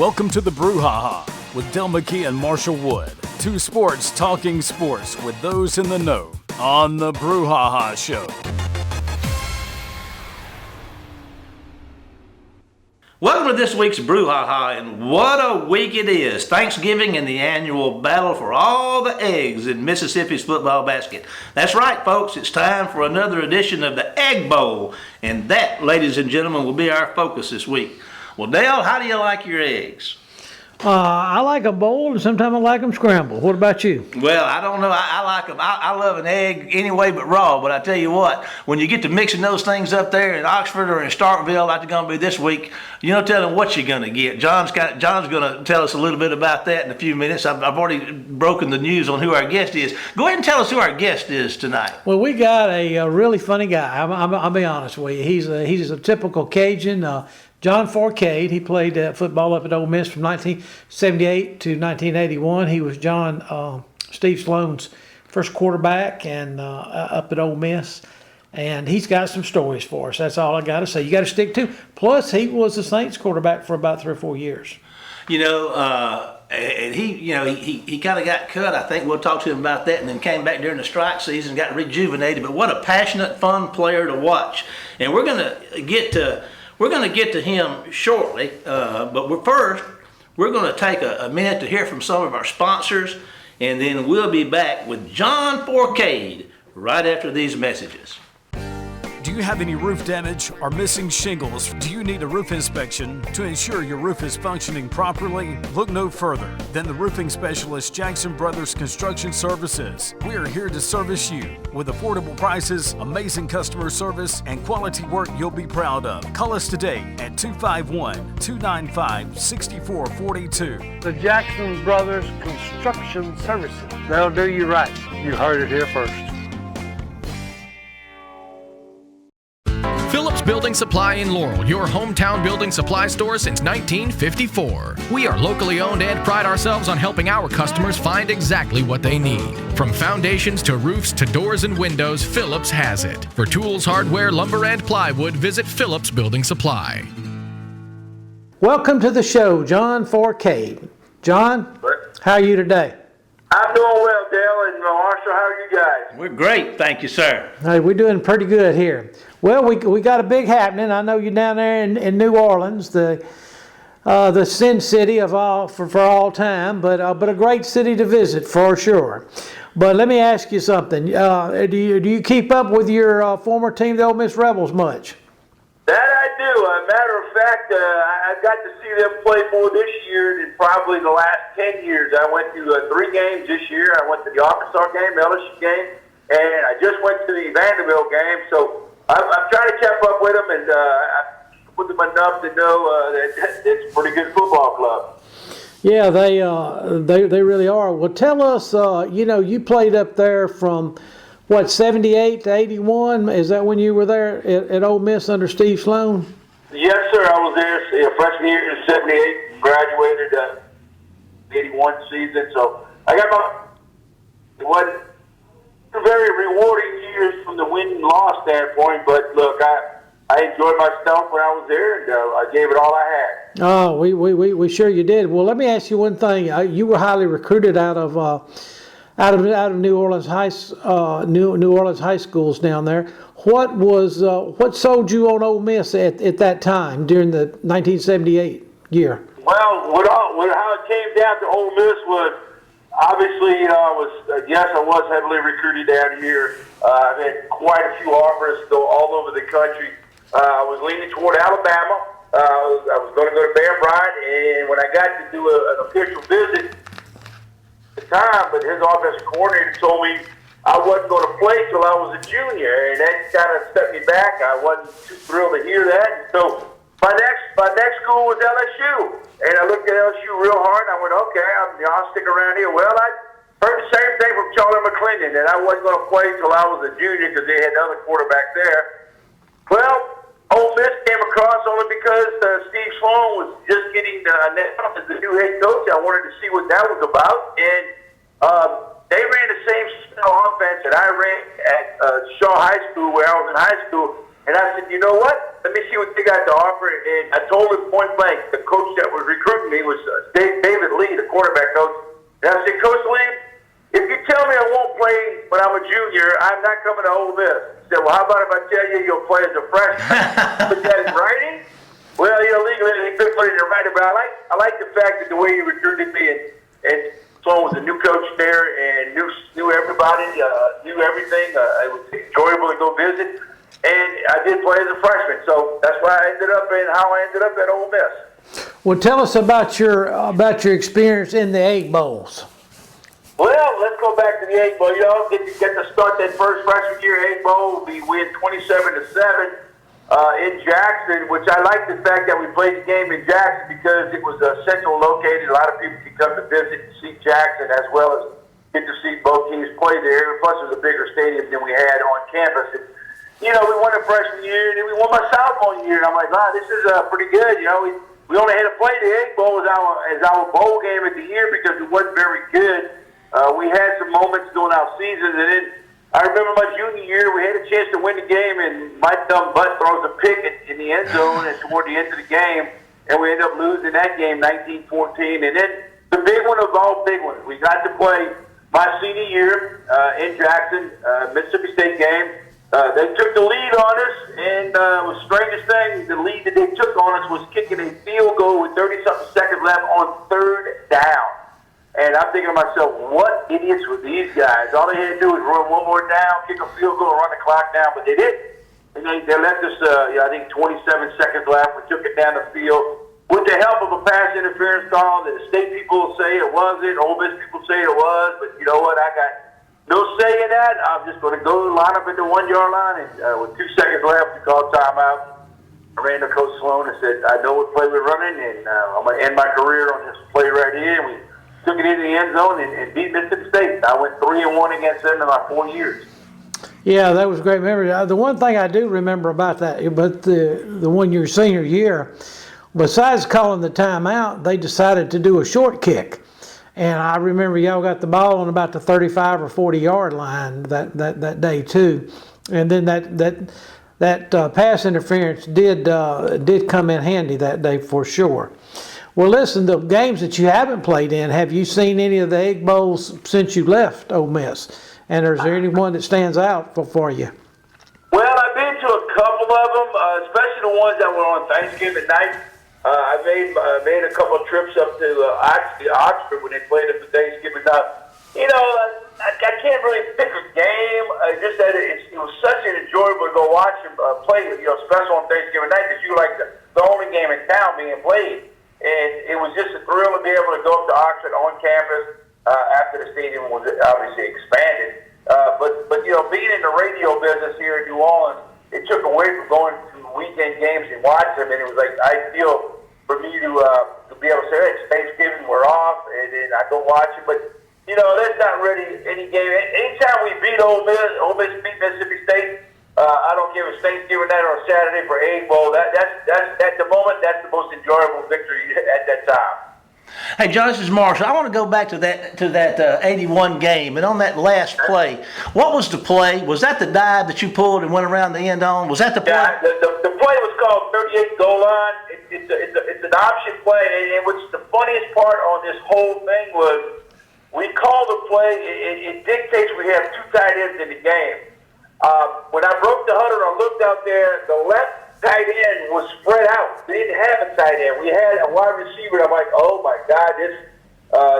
Welcome to the Brouhaha with Dale McKee and Marshall Wood. Two sports talking sports with those in the know on the Brouhaha Show. Welcome to this week's Brouhaha, and what a week it is. Thanksgiving and the annual battle for all the eggs in Mississippi's football basket. That's right, folks. It's time for another edition of the Egg Bowl, and that, ladies and gentlemen, will be our focus this week. Well, Dale, how do you like your eggs? I like them boiled, and sometimes I like them scrambled. What about you? Well, I don't know. I like them. I love an egg anyway but raw. But I tell you what, when you get to mixing those things up there in Oxford or in Starkville like they're going to be this week, you know, tell them what you're going to get. John's going to tell us a little bit about that in a few minutes. I've already broken the news on who our guest is. Go ahead and tell us who our guest is tonight. Well, we got a really funny guy. I'll be honest with you. He's a typical Cajun. John Forcade. He played football up at Ole Miss from 1978 to 1981. He was Steve Sloan's first quarterback and up at Ole Miss. And he's got some stories for us. That's all I got to say. You got to stick to. Plus, he was the Saints quarterback for about 3 or 4 years. And he kind of got cut. I think we'll talk to him about that, and then came back during the strike season, got rejuvenated. But what a passionate, fun player to watch. And we're gonna get to him shortly. But we're going to take a minute to hear from some of our sponsors, and then we'll be back with John Forcade right after these messages. Do you have any roof damage or missing shingles? Do you need a roof inspection to ensure your roof is functioning properly? Look no further than the roofing specialist Jackson Brothers Construction Services. We are here to service you with affordable prices, amazing customer service, and quality work you'll be proud of. Call us today at 251-295-6442. The Jackson Brothers Construction Services. They'll do you right. You heard it here first. Phillips Building Supply in Laurel, your hometown building supply store since 1954. We are locally owned and pride ourselves on helping our customers find exactly what they need. From foundations to roofs to doors and windows, Phillips has it. For tools, hardware, lumber, and plywood, visit Phillips Building Supply. Welcome to the show, John Forcade. John, how are you today? I'm doing well, Dale and Marshall. How are you guys? We're great, thank you, sir. Hey, we're doing pretty good here. Well, we got a big happening. I know you're down there in New Orleans, the Sin City of all for all time, but a great city to visit for sure. But let me ask you something. Do you keep up with your former team, the Ole Miss Rebels, much? That I do. As a matter of fact, I got to see them play more this year than probably the last 10 years. I went to 3 games this year. I went to the Arkansas game, LSU game, and I just went to the Vanderbilt game. So I'm trying to keep up with them, and I with them enough to know that it's a pretty good football club. Yeah, they really are. Well, tell us, you played up there from 78 to 81? Is that when you were there at Ole Miss under Steve Sloan? Yes, sir. I was there freshman year in 78, graduated 81 season. So I got it wasn't very rewarding years from the win and loss standpoint, but look, I enjoyed myself when I was there, and I gave it all I had. Oh, we sure you did. Well, let me ask you one thing. You were highly recruited out of New Orleans high schools down there. What sold you on Ole Miss at that time during the 1978 year? Well, how it came down to Ole Miss was obviously I was heavily recruited down here. I've had quite a few offers go all over the country. I was leaning toward Alabama. I was going to go to Bear Bryant, and when I got to do an official visit at the time, but his offensive coordinator told me I wasn't going to play till I was a junior, and that kind of set me back. I wasn't too thrilled to hear that. And so my next school was LSU, and I looked at LSU real hard, and I went, okay, I'll stick around here. Well, I heard the same thing from Charlie McClendon, that I wasn't going to play till I was a junior because they had another quarterback there. Well, Ole Miss came across only because Steve Sloan was just getting announced as the new head coach. I wanted to see what that was about, and they ran the same style offense that I ran at Shaw High School, where I was in high school. And I said, you know what? Let me see what they got to offer. And I told him point blank, the coach that was recruiting me was David Lee, the quarterback coach. And I said, Coach Lee, if you tell me I won't play when I'm a junior, I'm not coming to Ole Miss. He said, well, how about if I tell you you'll play as a freshman? Put that in writing? Well, legally, he couldn't put it in writing, but I like the fact that the way he recruited me, and Sloan was a new coach there and knew everybody, knew everything. It was enjoyable to go visit. And I did play as a freshman, so that's why I ended up at Ole Miss. Well, tell us about your experience in the Egg Bowls. Well, let's go back to the Egg Bowl. Get to start that first freshman year Egg Bowl. We win 27-7 in Jackson, which I like the fact that we played the game in Jackson because it was central located. A lot of people could come to visit and see Jackson as well as get to see both teams play there. Plus, it was a bigger stadium than we had on campus. And, we won the freshman year, and then we won my sophomore year. And I'm like, wow, this is pretty good. We only had to play the Egg Bowl as our bowl game of the year because it wasn't very good. We had some moments during our seasons, and then I remember my junior year, we had a chance to win the game, and my dumb butt throws a pick in the end zone and toward the end of the game, and we ended up losing that game 19-14. And then the big one of all big ones, we got to play my senior year in Jackson, Mississippi State game. They took the lead on us, and it was the strangest thing, the lead that they took on us was kicking a field goal with 30-something seconds left on third down. And I'm thinking to myself, what idiots were these guys? All they had to do was run one more down, kick a field goal, run the clock down, but they didn't. And they left us, I think, 27 seconds left. We took it down the field with the help of a pass interference call that the state people say it wasn't, Ole Miss people say it was, but you know what? I got no say in that. I'm just going to go line up at the 1 yard line, and with 2 seconds left, we called timeout. I ran to Coach Sloan and said, I know what play we're running, and I'm going to end my career on this play right here. And we took it into the end zone and beat Mississippi State. I went 3-1 against them in my 4 years. Yeah, that was a great memory. The one thing I do remember about that, but the one your senior year, besides calling the timeout, they decided to do a short kick. And I remember y'all got the ball on about the 35 or 40 yard line that day too. And then that pass interference did come in handy that day for sure. Well, listen, the games that you haven't played in, have you seen any of the Egg Bowls since you left Ole Miss? And is there anyone that stands out for you? Well, I've been to a couple of them, especially the ones that were on Thanksgiving night. I made a couple of trips up to Oxford when they played it for Thanksgiving night. I can't really pick a game. Just that it was such an enjoyable to go watch them play, special on Thanksgiving night because you were like the only game in town being played. And it was just a thrill to be able to go up to Oxford on campus after the stadium was obviously expanded. But being in the radio business here in New Orleans, it took away from going to weekend games and watch them. And it was like ideal for me to be able to say, hey, it's Thanksgiving, we're off, and then I go watch it. But that's not really any game. Anytime we beat Ole Miss beat Mississippi State. I don't give a Thanksgiving night or a Saturday for Egg Bowl. That's at the moment. That's the most enjoyable victory at that time. Hey, John, this is Marshall. I want to go back to that 81 game, and on that last play, what was the play? Was that the dive that you pulled and went around the end on? Was that the play? Yeah, the play was called 38 goal line. It's an option play, and what's the funniest part on this whole thing was we called the play. It dictates we have 2 tight ends in the game. When I broke the huddle, I looked out there. The left tight end was spread out. We didn't have a tight end. We had a wide receiver. I'm like, oh my God,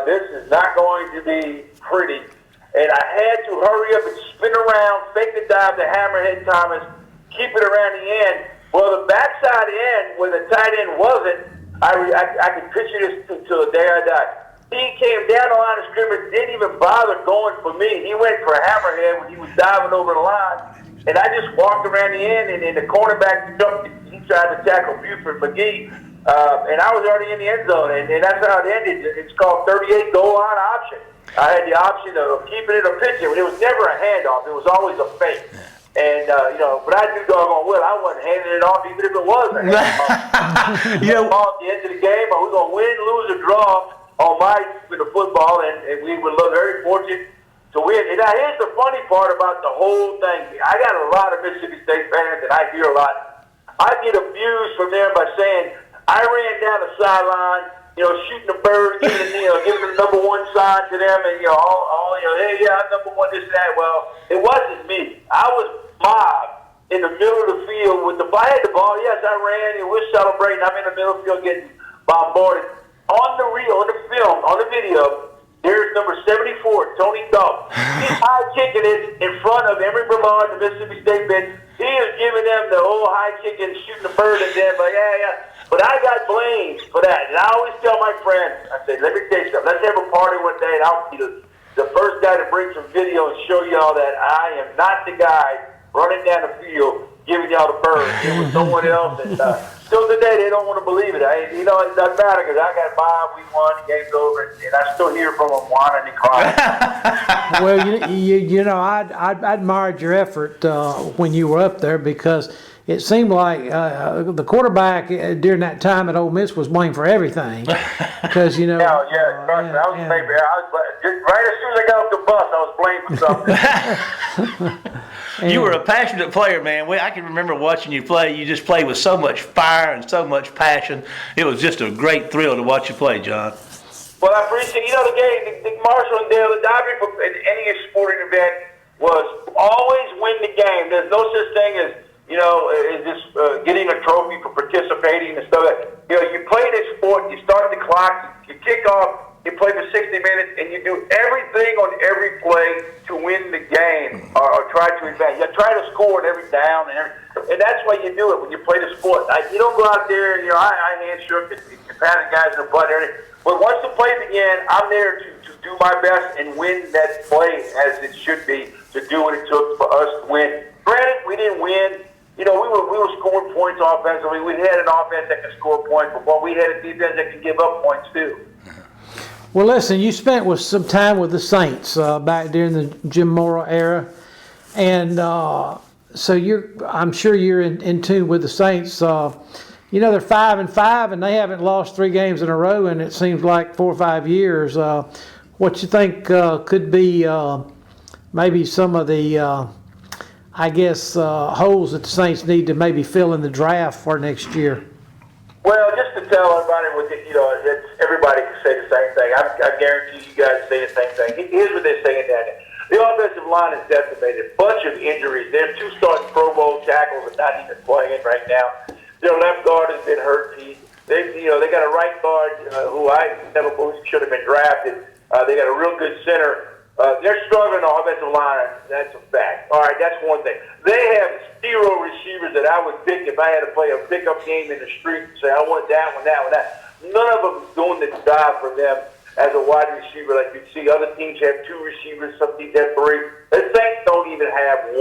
this is not going to be pretty. And I had to hurry up and spin around, fake the dive to Hammerhead Thomas, keep it around the end. Well, the backside end where the tight end wasn't, I could picture this till the day I die. He came down the line of scrimmage, didn't even bother going for me. He went for Hammerhead when he was diving over the line. And I just walked around the end, and then the cornerback jumped. He tried to tackle Buford McGee. And I was already in the end zone. And that's how it ended. It's called 38 goal line option. I had the option of keeping it or pitching it. It was never a handoff. It was always a fake. And, but I knew doggone well I wasn't handing it off even if it was a handoff. At the end of the game, are we going to win, lose, or draw? On my with the football, and we were very fortunate to win. And now here's the funny part about the whole thing. I got a lot of Mississippi State fans, and I hear a lot. I get abused from them by saying I ran down the sideline, shooting a bird, giving the number one sign to them, and hey, yeah, I'm number one, this and that. Well, it wasn't me. I was mobbed in the middle of the field with I had the ball. Yes, I ran, and we're celebrating. I'm in the middle of the field getting bombarded. On the film, on the video, there's number 74, Tony Duff. He's high kicking it in front of Emory Brevard, the Mississippi State bench. He is giving them the old high kicking, shooting the bird and then, yeah. But I got blamed for that. And I always tell my friends, I say, let me tell you something. Let's have a party one day, and I'll be the first guy to bring some video and show y'all that I am not the guy running down the field giving y'all the bird. It was someone else. And still today, they don't want to believe it. It doesn't matter because I got 5, we won, the game's over, and I still hear from them whining and crying. Well, I admired your effort when you were up there because it seemed like the quarterback during that time at Ole Miss was blamed for everything. Because trust me, I was blamed. Right as soon as I got off the bus, I was blamed for something. You were a passionate player, man. I can remember watching you play. You just played with so much fire and so much passion. It was just a great thrill to watch you play, John. Well, I appreciate the game. The Marshall and Dale, the diving in any sporting event was always win the game. There's no such thing as just getting a trophy for participating and stuff. You play this sport. You start the clock. You kick off. You play for 60 minutes, and you do everything on every play to win the game or try to advance. You try to score at every down, and that's why you do it when you play the sport. You don't go out there, I hand shook and patted guys in the butt and everything. But once the play began, I'm there to do my best and win that play as it should be, to do what it took for us to win. Granted, we didn't win. We were scoring points offensively. We had an offense that could score points, but we had a defense that could give up points too. Well, listen, you spent some time with the Saints back during the Jim Mora era, and so I'm sure you're in tune with the Saints. They're 5-5, and they haven't lost 3 games in a row, and it seems like 4 or 5 years. What you think could be maybe some of the, holes that the Saints need to maybe fill in the draft for next year? Well, just to tell everybody, everybody can say the same thing. I guarantee you guys say the same thing. Here's what they're saying down there. The offensive line is decimated. Bunch of injuries. Their 2 starting Pro Bowl tackles are not even playing right now. Their left guard has been hurt. They got a right guard who I never believed should have been drafted. They got a real good center. They're struggling on the offensive line. That's a fact. All right, that's one thing. They have 0 receivers that I would pick if I had to play a pickup game in the street and say, I want that one, that one, that. None of them is doing the job for them as a wide receiver like you see. Other teams have 2 receivers, some teams have 3. The Saints don't even have 1.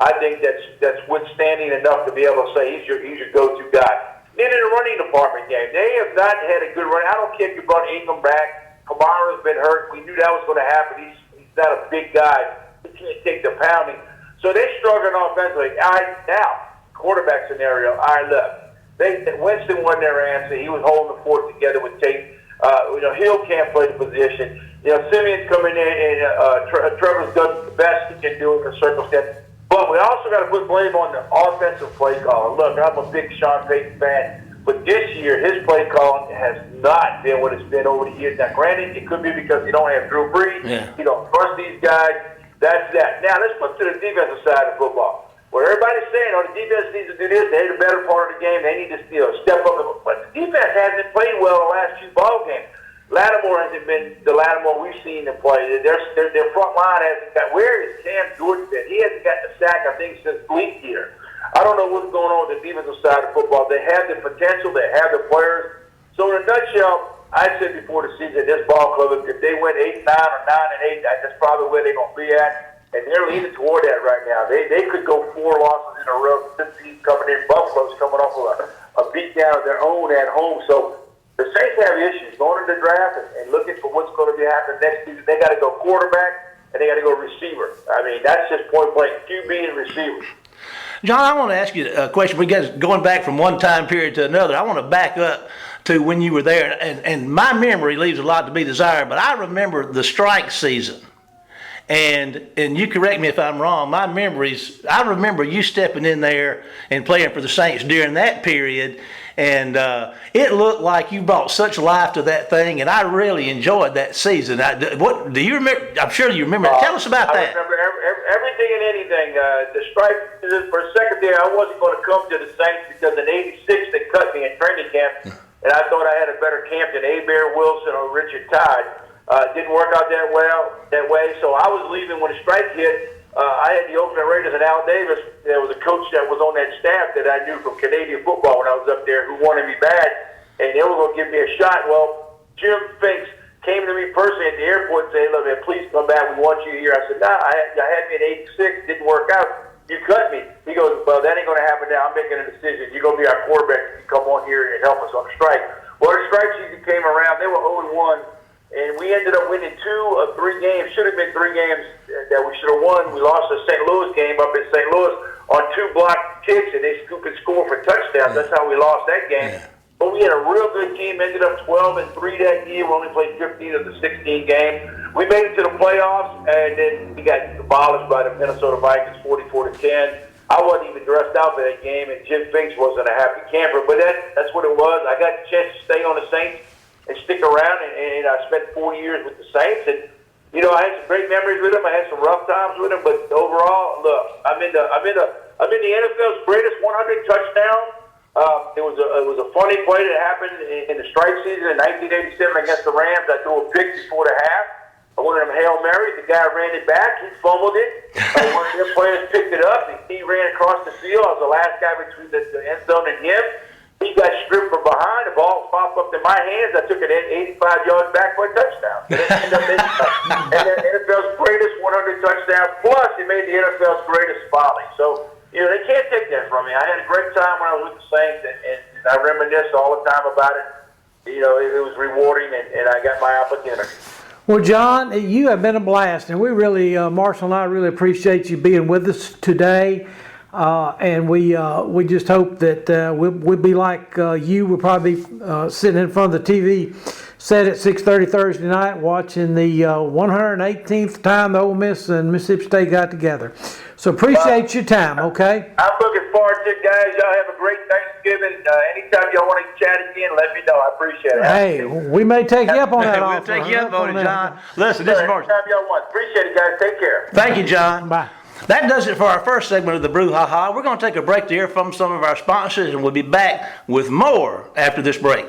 I think that's withstanding enough to be able to say he's your go-to guy. Then in the running department game, they have not had a good run. I don't care if you brought Ingram back. Kamara's been hurt. We knew that was going to happen. He's not a big guy. He can't take the pounding. So they're struggling offensively. All right, now, quarterback scenario. All right, look. Winston wasn't their answer. He was holding the fort together with Tate. Hill can't play the position. Simeon's coming in, and Trevor's done the best he can do in the circumstance. But we also got to put blame on the offensive play caller. Look, I'm a big Sean Payton fan, but this year his play calling has not been what it's been over the years. Now, granted, it could be because you don't have Drew Brees. Yeah. You don't trust these guys. That's that. Now, let's flip to the defensive side of football. Where everybody's saying, the defense needs to do this. They're the better part of the game. They need to step up. But the defense hasn't played well the last 2 ball games. Lattimore hasn't been the Lattimore we've seen them play. Their front line hasn't got. Where is Cam Jordan been? He hasn't got the sack, I think, since league year. I don't know what's going on with the defensive side of football. They have the potential. They have the players. So in a nutshell, I said before the season, this ball club, if they went 8-9 or 9-8, that's probably where they're going to be at. And they're leaning toward that right now. They could go 4 losses in a row. This team coming in, Buffalo's coming off of a beatdown of their own at home. So the Saints have issues going into the draft and looking for what's going to be happening next season. They got to go quarterback and they got to go receiver. I mean, that's just point blank, QB and receiver. John, I want to ask you a question. We got going back from one time period to another. I want to back up to when you were there, and my memory leaves a lot to be desired. But I remember the strike season. And you correct me if I'm wrong, my memories, I remember you stepping in there and playing for the Saints during that period, and it looked like you brought such life to that thing, and I really enjoyed that season. What do you remember? I'm sure you remember. Tell us about that. I remember everything and anything. The strike, for a second there, I wasn't going to come to the Saints because in '86 they cut me in training camp, and I thought I had a better camp than Bear Wilson or Richard Todd. It didn't work out that way, so I was leaving when the strike hit. I had the Oakland Raiders and Al Davis. There was a coach that was on that staff that I knew from Canadian football when I was up there who wanted me bad, and they were going to give me a shot. Well, Jim Finks came to me personally at the airport and said, "Look, man, please come back. We want you here." I said, "Nah, I had me in '86. Didn't work out. You cut me." He goes, "Well, that ain't going to happen now. I'm making a decision. You're going to be our quarterback. You come on here and help us on the strike." Well, the strike season came around. They were 0-1. And we ended up winning 2 of 3 games. Should have been 3 games that we should have won. We lost the St. Louis game up in St. Louis on 2 blocked kicks, and they could score for touchdowns. That's how we lost that game. But we had a real good team. Ended up 12-3 that year. We only played 15 of the 16 games. We made it to the playoffs, and then we got demolished by the Minnesota Vikings, 44-10. I wasn't even dressed out for that game, and Jim Finks wasn't a happy camper. But that's what it was. I got the chance to stay on the Saints and stick around, and I spent 4 years with the Saints, and I had some great memories with them. I had some rough times with them, but overall, look, I'm in the NFL's greatest 100 touchdown. It was a funny play that happened in the strike season in 1987 against the Rams. I threw a pick before the half. One of them Hail Marys. The guy ran it back. He fumbled it. One of their players picked it up, and he ran across the field. I was the last guy between the end zone and him. He got stripped from behind. The ball popped up in my hands. I took it 85 yards back for a touchdown. And the NFL's greatest 100 touchdown. Plus, it made the NFL's greatest folly. So, they can't take that from me. I had a great time when I was with the Saints, and I reminisce all the time about it. It was rewarding, and I got my opportunity. Well, John, you have been a blast, and we really, Marshall and I really appreciate you being with us today. And we just hope that we'll be like you. We'll probably be sitting in front of the TV set at 6:30 Thursday night watching the 118th time the Ole Miss and Mississippi State got together. So appreciate your time, okay? I'm looking forward to it, guys. Y'all have a great Thanksgiving. Anytime y'all want to chat again, let me know. I appreciate it. Hey, we may take you up on that offer. We'll take you up on it, John. Listen, this is Marshall. Anytime y'all want. Appreciate it, guys. Take care. Thank you, John. Bye. That does it for our first segment of the Brouhaha. We're going to take a break to hear from some of our sponsors, and we'll be back with more after this break.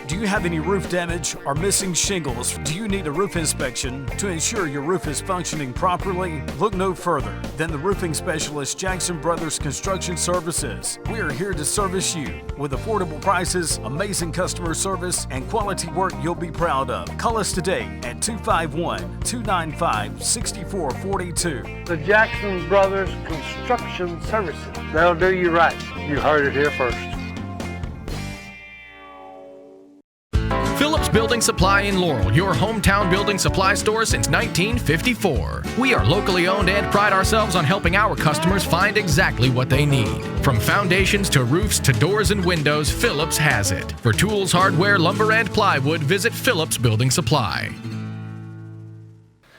Do you have any roof damage or missing shingles? Do you need a roof inspection to ensure your roof is functioning properly? Look no further than the roofing specialist Jackson Brothers Construction Services. We are here to service you with affordable prices, amazing customer service, and quality work you'll be proud of. Call us today at 251-295-6442. The Jackson Brothers Construction Services. They'll do you right. You heard it here first. Phillips Building Supply in Laurel, your hometown building supply store since 1954. We are locally owned and pride ourselves on helping our customers find exactly what they need. From foundations to roofs to doors and windows, Phillips has it. For tools, hardware, lumber, and plywood, visit Phillips Building Supply.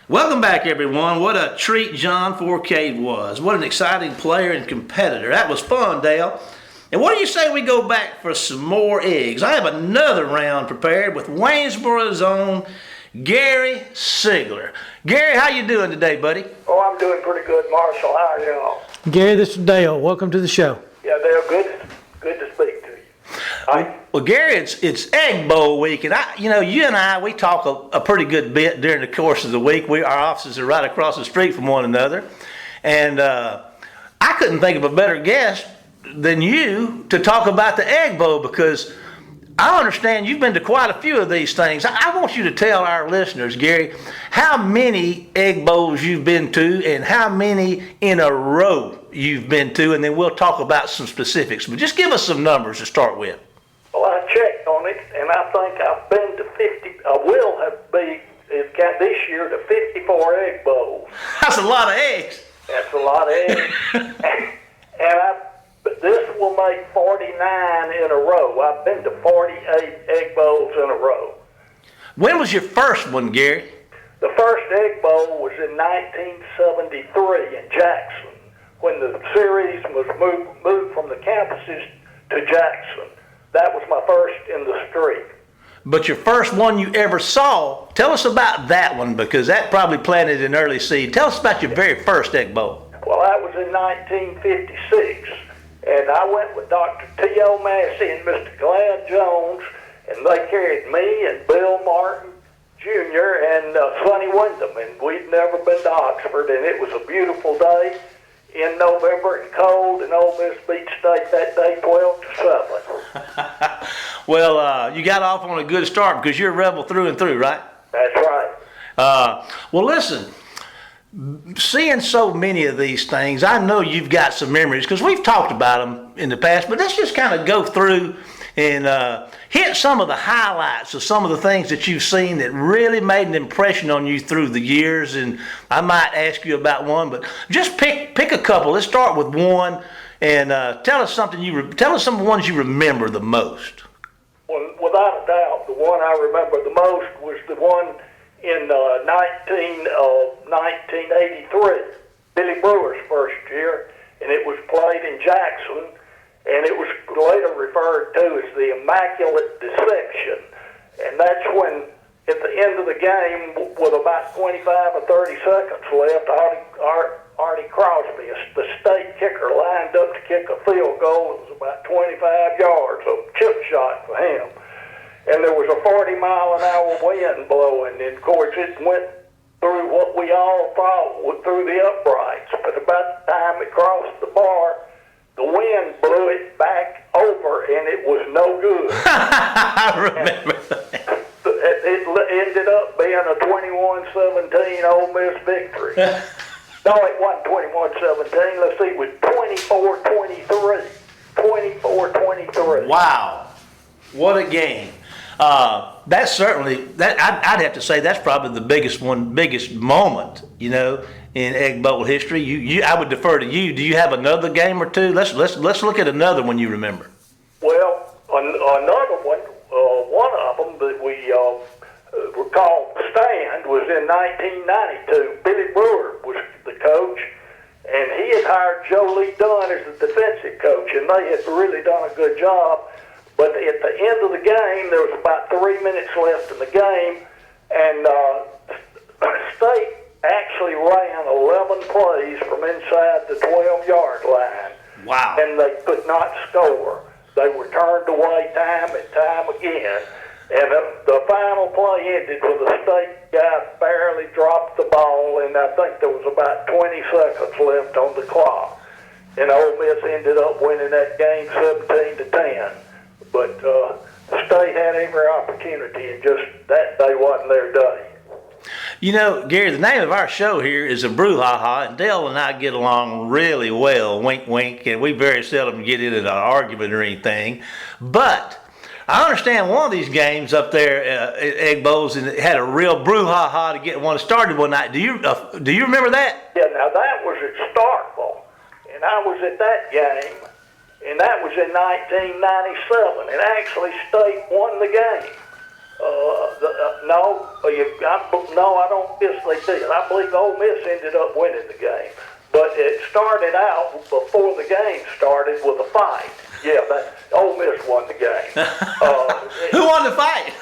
Welcome back, everyone. What a treat John Forcade was. What an exciting player and competitor. That was fun, Dale. And what do you say we go back for some more eggs? I have another round prepared with Waynesboro's own Gary Sigler. Gary, how you doing today, buddy? Oh, I'm doing pretty good, Marshall. How are y'all? Gary, this is Dale. Welcome to the show. Yeah, Dale, good to speak to you. Well, Gary, it's Egg Bowl week, and you and I, we talk a pretty good bit during the course of the week. Our offices are right across the street from one another, and I couldn't think of a better guest than you to talk about the Egg Bowl, because I understand you've been to quite a few of these things. I want you to tell our listeners, Gary, how many Egg Bowls you've been to and how many in a row you've been to, and then we'll talk about some specifics. But just give us some numbers to start with. Well, I checked on it, and I think I've been to 50. I will it's got this year to 54 Egg Bowls. That's a lot of eggs. That's a lot of eggs. This will make 49 in a row. I've been to 48 Egg Bowls in a row. When was your first one, Gary? The first Egg Bowl was in 1973 in Jackson, when the series was moved from the campuses to Jackson. That was my first in the street. But your first one you ever saw, tell us about that one, because that probably planted an early seed. Tell us about your very first Egg Bowl. Well, that was in 1956, and I went with Dr. T.O. Massey and Mr. Glad Jones, and they carried me and Bill Martin Jr. and Sonny Wyndham, and we'd never been to Oxford, and it was a beautiful day in November and cold, and Ole Miss beat State that day 12-7. Well, you got off on a good start because you're a Rebel through and through, right? That's right. Well, listen, seeing so many of these things, I know you've got some memories because we've talked about them in the past, but let's just kind of go through and hit some of the highlights of some of the things that you've seen that really made an impression on you through the years. And I might ask you about one, but just pick a couple. Let's start with one, and tell us something tell us some of the ones you remember the most. Well, without a doubt, the one I remember the most was the one in 1983, Billy Brewer's first year, and it was played in Jackson, and it was later referred to as the Immaculate Deception. And that's when, at the end of the game, with about 25 or 30 seconds left, Artie Crosby, the state kicker, lined up to kick a field goal. It was about 25 yards, a chip shot for him. And there was a 40-mile-an-hour wind blowing, and of course it went through what we all thought was through the uprights. But about the time it crossed the bar, the wind blew it back over, and it was no good. I remember that. It ended up being a 21-17 Ole Miss victory. No, it wasn't 21-17. Let's see, it was 24-23. 24-23. Wow, what a game! That's certainly I'd have to say that's probably the biggest moment, in Egg Bowl history. I would defer to you. Do you have another game or two? Let's look at another one you remember. Well, another one of them that we recall stand was in 1992. Billy Brewer was the coach, and he had hired Joe Lee Dunn as the defensive coach, and they had really done a good job. But at the end of the game, there was about 3 minutes left in the game, and State actually ran 11 plays from inside the 12-yard line. Wow. And they could not score. They were turned away time and time again. And the final play ended with a State guy barely dropped the ball, and I think there was about 20 seconds left on the clock. And Ole Miss ended up winning that game 17-10. But State had every opportunity, and just that day wasn't their day. Gary, the name of our show here is a Brouhaha, and Dale and I get along really well, wink, wink, and we very seldom get into an argument or anything. But I understand one of these games up there at Egg Bowls, and it had a real Brouhaha to get one started one night. Do you remember that? Yeah, now that was at Starkville, and I was at that game. And that was in 1997, and actually State won the game. No, I don't guess they did. I believe Ole Miss ended up winning the game. But it started out before the game started with a fight. Yeah, Ole Miss won the game. Who won the fight?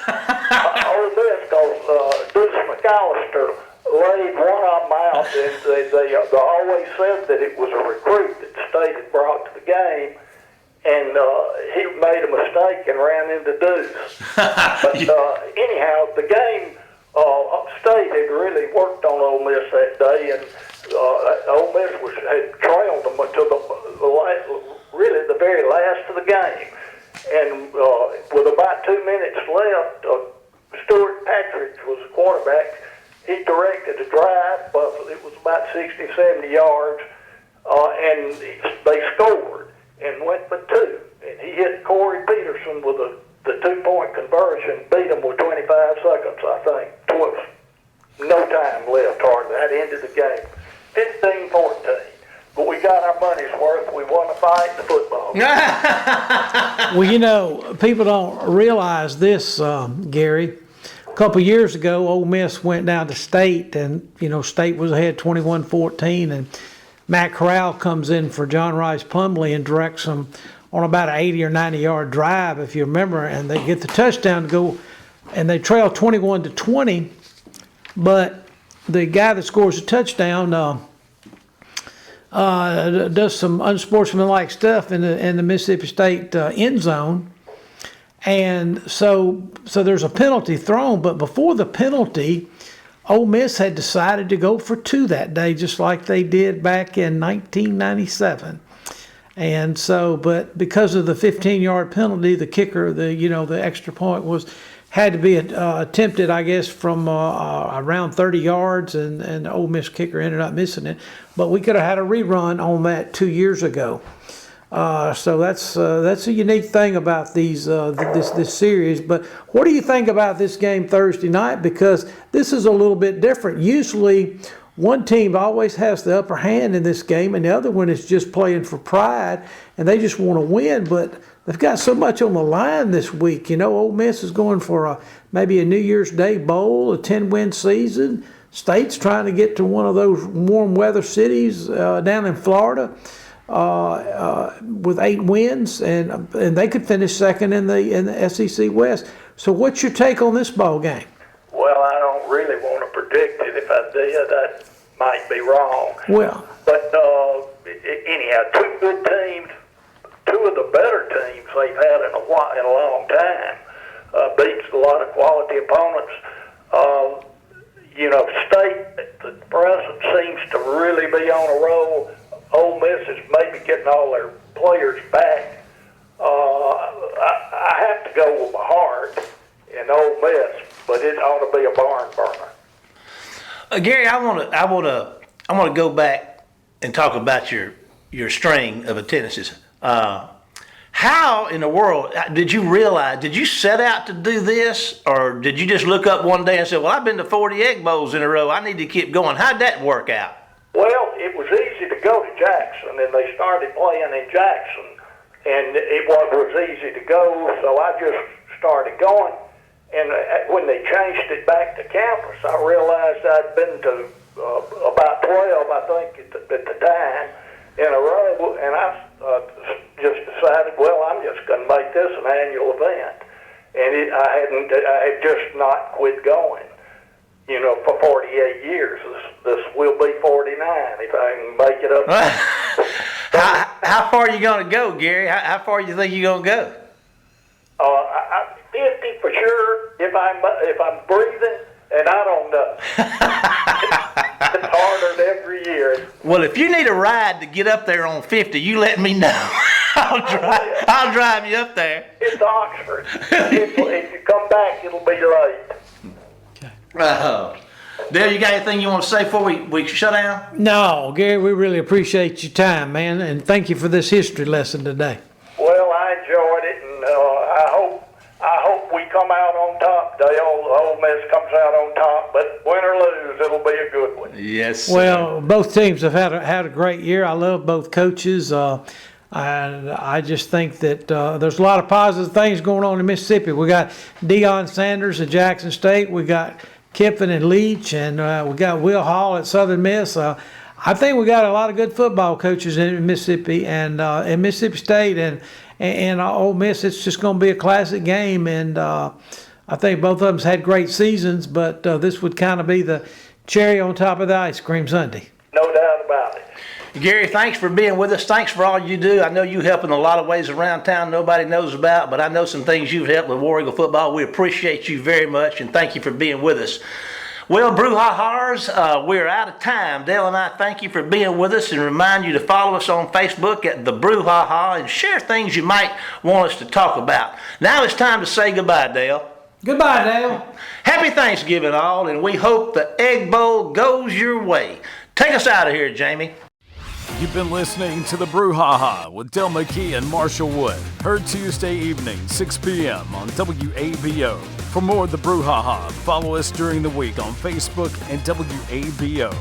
Ole Miss, because Bruce McAllister laid one of them out, and they always said that it was a recruit that State had brought to the game. And he made a mistake and ran into Deuce. But anyhow, the game, State had really worked on Ole Miss that day, and Ole Miss had trailed them until really the very last of the game. And with about 2 minutes left, Stuart Patrick was the quarterback. He directed a drive, but it was about 60, 70 yards, and they scored and went for two. And he hit Corey Peterson with the 2-point conversion, beat him with 25 seconds, I think. No time left, hardly. That ended the game. 15-14. But we got our money's worth. We won a fight in the football. Well, people don't realize this, Gary, couple years ago, Ole Miss went down to State, and State was ahead 21-14, and Matt Corral comes in for John Rice Plumlee and directs them on about an 80 or 90 yard drive, if you remember, and they get the touchdown to go, and they trail 21-20, but the guy that scores a touchdown does some unsportsmanlike stuff in the Mississippi State end zone, and so there's a penalty thrown. But before the penalty, Ole Miss had decided to go for 2 that day, just like they did back in 1997. And so, but because of the 15-yard penalty, the kicker, the extra point had to be attempted, I guess, from around 30 yards, and the Ole Miss kicker ended up missing it. But we could have had a rerun on that 2 years ago. So that's a unique thing about this series. But what do you think about this game Thursday night? Because this is a little bit different. Usually, one team always has the upper hand in this game, and the other one is just playing for pride, and they just want to win. But they've got so much on the line this week. Ole Miss is going for maybe a New Year's Day bowl, a 10-win season. State's trying to get to one of those warm weather cities down in Florida with 8 wins, and they could finish second in the SEC West. So what's your take on this ball game? Well, I don't really want to predict it. If I did, I might be wrong. Well, but anyhow, 2 good teams, 2 of the better teams they've had in a long time, beats a lot of quality opponents. State at the present seems to really be on a roll. Ole Miss is maybe getting all their players back. I have to go with my heart in Ole Miss, but it ought to be a barn burner. Gary, I want to go back and talk about your string of attendances. How in the world did you set out to do this, or did you just look up one day and say, well, I've been to 40 Egg Bowls in a row, I need to keep going? How'd that work out? Well, it was easy to go to Jackson, and they started playing in Jackson, and it was easy to go, so I just started going. And when they changed it back to campus, I realized I'd been to about 12, I think, at the time, in a row, and I just decided, well, I'm just going to make this an annual event. And I had just not quit going, for 48 years. This will be 49 if I can make it up. How far are you going to go, Gary? How far do you think you're going to go? 50 for sure if I'm breathing, and I don't know. It's harder every year. Well, if you need a ride to get up there on 50, you let me know. I'll drive you up there. It's Oxford. If you come back, it'll be late. Okay. Dale, you got anything you want to say before we shut down? No, Gary, we really appreciate your time, man, and thank you for this history lesson today. Well, I enjoyed it, and I hope we come out on top. Ole Miss comes out on top, but win or lose, it'll be a good one. Yes, sir. Well, both teams have had a great year. I love both coaches. And I just think that there's a lot of positive things going on in Mississippi. We got Deion Sanders at Jackson State. We got Kiffin and Leach, and we got Will Hall at Southern Miss. I think we got a lot of good football coaches in Mississippi, and in Mississippi State and Ole Miss. It's just going to be a classic game, and I think both of them had great seasons, but this would kind of be the cherry on top of the ice cream sundae. No doubt about it. Gary, thanks for being with us. Thanks for all you do. I know you help in a lot of ways around town nobody knows about, but I know some things you've helped with War Eagle football. We appreciate you very much, and thank you for being with us. Well, Brouhahars, we're out of time. Dale and I thank you for being with us and remind you to follow us on Facebook at the Brouhaha and share things you might want us to talk about. Now it's time to say goodbye, Dale. Goodbye, Dale. Happy Thanksgiving, all, and we hope the Egg Bowl goes your way. Take us out of here, Jamie. You've been listening to the Brouhaha with Dale McKee and Marshall Wood. Heard Tuesday evening, 6 p.m. on WABO. For more of the Brouhaha, follow us during the week on Facebook and WABO.